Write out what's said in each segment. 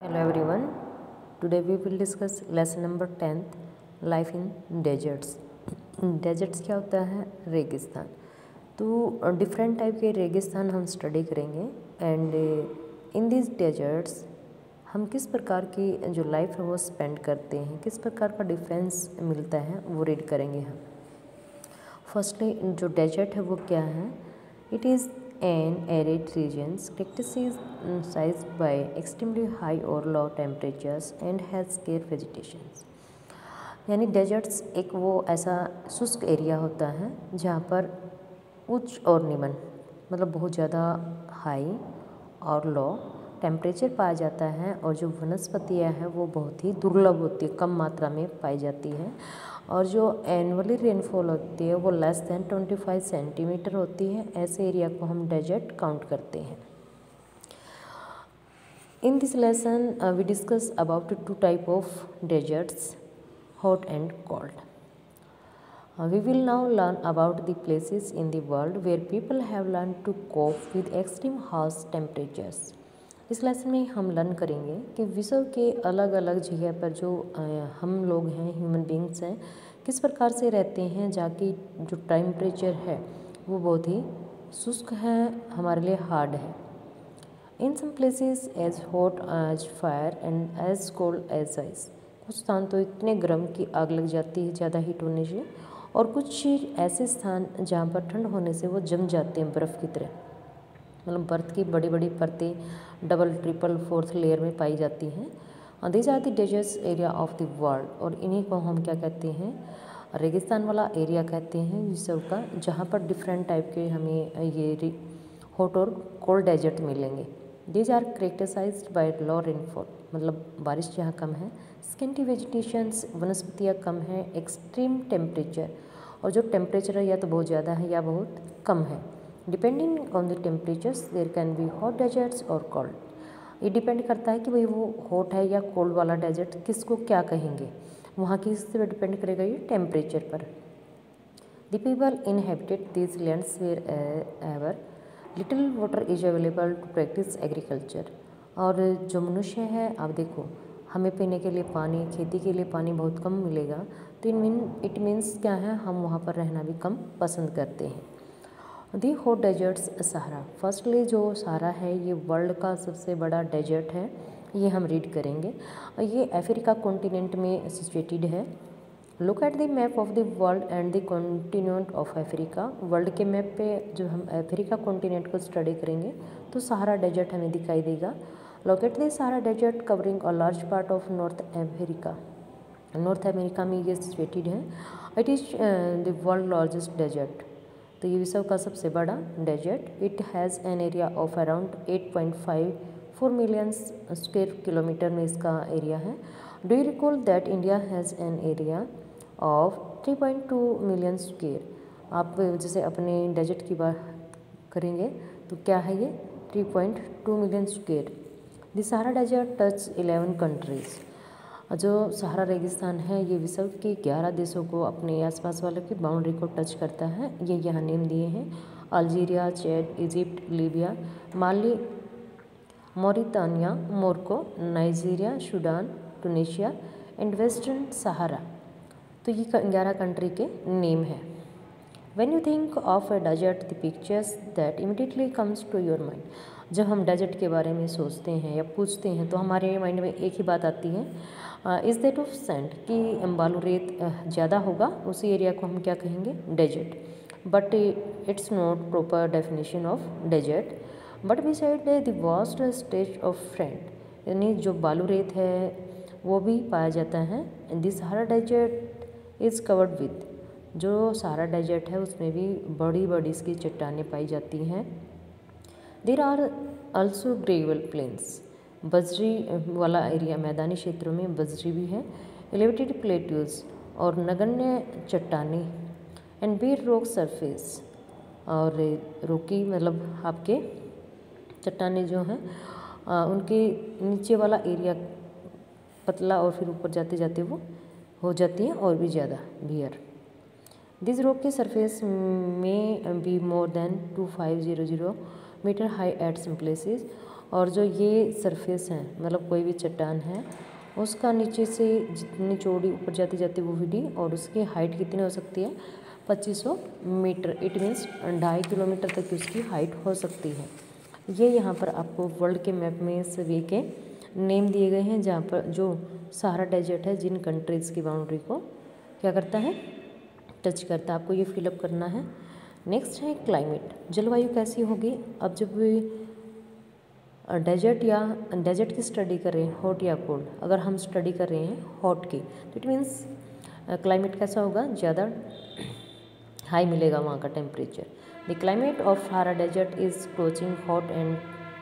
Hello everyone. Today we will discuss lesson number 10th life in deserts. Deserts क्या होता है? रेगिस्तान। तो डिफरेंट टाइप के रेगिस्तान हम स्टडी करेंगे एंड इन दिस डेजर्ट्स हम किस प्रकार की जो लाइफ है वो स्पेंड करते हैं, किस प्रकार का डिफरेंस मिलता है वो रीड करेंगे हम। फर्स्टली जो डेजर्ट है वो क्या है? It is an arid regions characterized by extremely high or low temperatures and has scarce vegetations। यानी डेजर्ट्स एक वो ऐसा शुष्क एरिया होता है जहाँ पर उच्च और निम्न मतलब बहुत ज़्यादा हाई और लो टेम्परेचर पाया जाता है और जो वनस्पतियाँ हैं वो बहुत ही दुर्लभ होती है, कम मात्रा में पाई जाती है और जो एनुअली रेनफॉल होती है वो लेस देन 25 सेंटीमीटर होती है। ऐसे एरिया को हम डेजर्ट काउंट करते हैं। In this lesson we discuss about two type of deserts, hot and cold. We will now learn about the places in the world where people have learned to cope with extreme harsh temperatures. इस lesson में हम learn करेंगे कि विश्व के अलग अलग जगह पर जो हम लोग हैं, ह्यूमन बींग्स हैं, किस प्रकार से रहते हैं जहाँ की जो टेम्परेचर है वो बहुत ही शुष्क है, हमारे लिए हार्ड है। In some places as hot as fire and as cold as ice. कुछ स्थान तो इतने गर्म की आग लग जाती है ज़्यादा हीट होने से, और कुछ ऐसे स्थान जहाँ पर ठंड होने से वो जम जाते हैं बर्फ़ की तरह, मतलब बर्फ़ की बड़ी बड़ी परतें डबल ट्रिपल फोर्थ लेयर में पाई जाती हैं। These are the deserts area of the world, और इन्हीं को हम क्या कहते हैं? रेगिस्तान वाला एरिया कहते हैं विश्व का, जहाँ पर डिफरेंट टाइप के हमें ये हॉट और कोल्ड डेजर्ट मिलेंगे। These are characterized by low rainfall, मतलब बारिश जहाँ कम है, स्किंटी वेजिटेशंस वनस्पतियाँ कम है, एक्सट्रीम टेम्परेचर, और जो टेम्परेचर है या तो बहुत ज़्यादा है या बहुत कम है। Depending on the temperatures there can be hot deserts और कोल्ड। ये डिपेंड करता है कि भाई वो हॉट है या कोल्ड वाला डेजर्ट किसको क्या कहेंगे, वहाँ की इससे पे डिपेंड करेगा ये टेम्परेचर पर। The people inhabited this lands wherever little water is available to practise agriculture. और जो मनुष्य है, आप देखो, हमें पीने के लिए पानी, खेती के लिए पानी बहुत कम मिलेगा, तो इट मीन्स क्या है, हम वहाँ पर रहना भी कम पसंद करते हैं। दी हॉट डेजर्ट्स सहारा। फर्स्टली जो सहारा है ये वर्ल्ड का सबसे बड़ा डेजर्ट है, ये हम रीड करेंगे। ये अफ्रीका कॉन्टिनेंट में सिचुएटेड है। Look at the map of the world and the continent of Africa. World के मैप पे जो हम अफ्रीका कॉन्टिनेंट को स्टडी करेंगे तो सहारा डेजर्ट हमें दिखाई देगा। Locate the Sahara desert covering a large part of North America. North America में ये सिचुएटेड है। It is the world largest desert, तो ये विश्व का सबसे बड़ा desert. It has an area of around 8.54 million square kilometre में इसका एरिया है। Do you recall that India has an area of 3.2 million square. आप जैसे अपने डेजर्ट की बात करेंगे तो क्या है ये? 3.2 million square. The Sahara desert touch 11 countries. जो सहारा रेगिस्तान है ये विश्व के 11 देशों को, अपने आसपास वालों की बाउंड्री को टच करता है। ये यहाँ नेम दिए हैं: Algeria, Chad, Egypt, Libya, Mali, Mauritania, Morocco, Nigeria, Sudan, Tunisia and Western Sahara. तो ये 11 कंट्री के नेम है। When you think of a desert, the pictures that immediately comes to your mind। जब हम डेजर्ट के बारे में सोचते हैं या पूछते हैं तो हमारे माइंड में एक ही बात आती है, इज़ दैट ऑफ सैंड, कि बालू रेत ज़्यादा होगा, उसी एरिया को हम क्या कहेंगे? Desert. But it's not proper definition of desert. But beside the vast stage of sand, यानी जो बालू रेत है वो भी पाया जाता है। This Sahara desert is covered with, जो सहारा डेजर्ट है उसमें भी बड़ी बड़ी इसकी चट्टानें पाई जाती हैं। There are also gravel plains, बजरी वाला एरिया, मैदानी क्षेत्रों में बजरी भी है। एलिवेटेड प्लेट्यूज और नगण्य चट्टानें एंड बेर रॉक सरफेस, और रोकी मतलब आपके चट्टानें जो हैं उनके नीचे वाला एरिया पतला और फिर ऊपर जाते जाते वो हो जाती है और भी ज़्यादा बियर। दिस रॉक की सरफेस में be more than 2500 metre high at some places, और जो ये सरफेस है मतलब कोई भी चट्टान है उसका नीचे से जितनी चौड़ी ऊपर जाती जाती वो विडी और उसकी हाइट कितनी हो सकती है 2500 मीटर। इट मीन्स 2.5 किलोमीटर तक की उसकी हाइट हो सकती है। ये यहाँ पर आपको वर्ल्ड के मैप में सभी के नेम दिए गए हैं जहाँ पर जो सहारा डेजर्ट है जिन कंट्रीज़ की बाउंड्री को क्या करता है टच करता है। आपको ये फिलअप करना है। नेक्स्ट है क्लाइमेट, जलवायु कैसी होगी। अब जब डेजर्ट की स्टडी कर रहे हैं हॉट या कोल्ड, अगर हम स्टडी कर रहे हैं हॉट की तो इट मीन्स क्लाइमेट कैसा होगा, ज़्यादा हाई मिलेगा वहाँ का temperature. The climate of Sahara desert is scorching hot and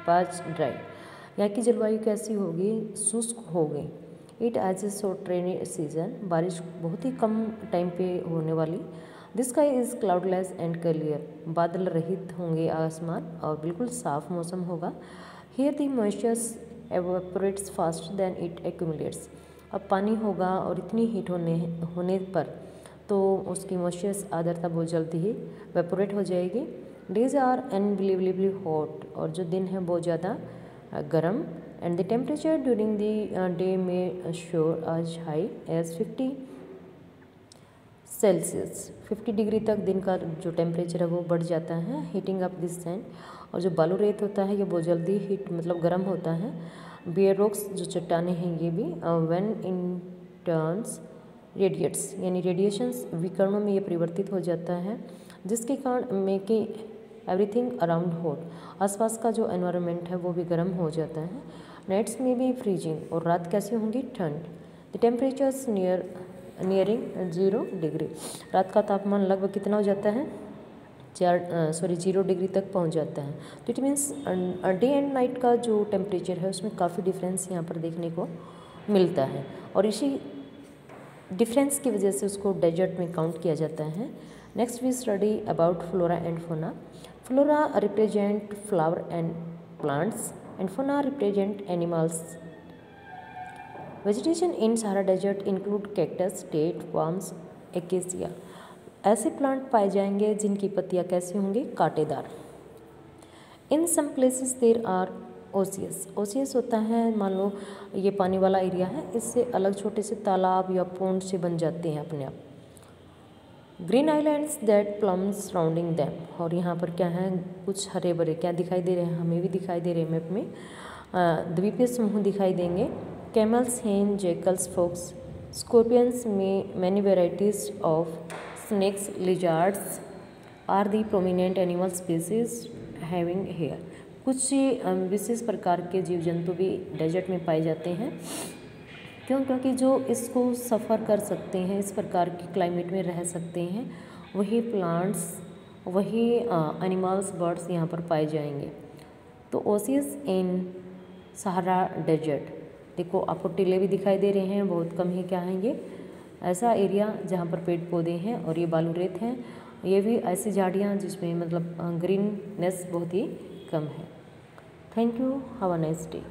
parch dry. यहाँ की जलवायु कैसी होगी, शुष्क होगी। It has a short rainy season, बारिश बहुत ही कम टाइम पे होने वाली। This sky is cloudless and clear, बादल रहित होंगे आसमान और बिल्कुल साफ मौसम होगा। Here the moisture evaporates fast than it accumulates. अब पानी होगा और इतनी हीट होने पर तो उसकी मॉइस्चर आर्द्रता बहुत जल्दी ही वेपोरेट हो जाएगी। डेज आर अनबिलीवेबली हॉट, और जो दिन है बहुत ज़्यादा गर्म। And the temperature during the day में श्योर आज हाई एज 50 सेल्सियस। 50 डिग्री तक दिन का जो टेम्परेचर है वो बढ़ जाता है। हीटिंग अप दिस सैंड, और जो बालू रेत होता है ये बहुत जल्दी हीट मतलब गर्म होता है। बियर रॉक्स जो चट्टाने हैं ये भी व्हेन इन टर्न्स रेडिएट्स, यानी रेडिएशंस विकर्णों में ये परिवर्तित हो जाता है, जिसके कारण मेकिंग एवरीथिंग अराउंड हॉट। आसपास का जो एनवायरनमेंट है वो भी गर्म हो जाता है। नाइट्स में भी फ्रीजिंग, और रात कैसी होंगी, ठंड। द टेम्परेचर्स नियरिंग 0 डिग्री, रात का तापमान लगभग कितना हो जाता है 0 डिग्री तक पहुंच जाता है। तो it means day and night का जो टेम्परेचर है उसमें काफ़ी डिफरेंस यहाँ पर देखने को मिलता है, और इसी डिफरेंस की वजह से उसको डेजर्ट में काउंट किया जाता है। Next we study about flora and fauna. Flora represent flower and plants and fauna represent animals. Vegetation in Sahara desert include cactus, date, palms, acacia. ऐसे प्लांट पाए जाएंगे जिनकी पत्तियां कैसी होंगी, कांटेदार। इन सम प्लेसेस देर आर ओसियस। ओसियस होता है मान लो ये पानी वाला एरिया है, इससे अलग छोटे से तालाब या पोंड से बन जाते हैं अपने आप। Green islands that plums surrounding them, और यहाँ पर क्या है कुछ हरे भरे क्या दिखाई दे रहे हैं, हमें भी दिखाई दे रहे हैं मैप में। द्वीपीय समूह दिखाई देंगे। Camels, hen, jackals, fox, scorpions में many varieties of snakes, lizards are the prominent animal species having hair. कुछ विशेष प्रकार के जीव जंतु भी डेजर्ट में पाए जाते हैं। क्यों? क्योंकि जो इसको सफ़र कर सकते हैं, इस प्रकार के क्लाइमेट में रह सकते हैं, वही प्लांट्स, वही एनिमल्स, बर्ड्स यहाँ पर पाए जाएंगे। तो ओसियस इन सहारा डेजर्ट, देखो आपको टीले भी दिखाई दे रहे हैं, बहुत कम ही क्या हैं ये ऐसा एरिया जहाँ पर पेड़ पौधे हैं, और ये बालू रेत हैं। ये भी ऐसी झाड़ियाँ जिसमें मतलब ग्रीननेस बहुत ही कम है। Thank you, have a nice day.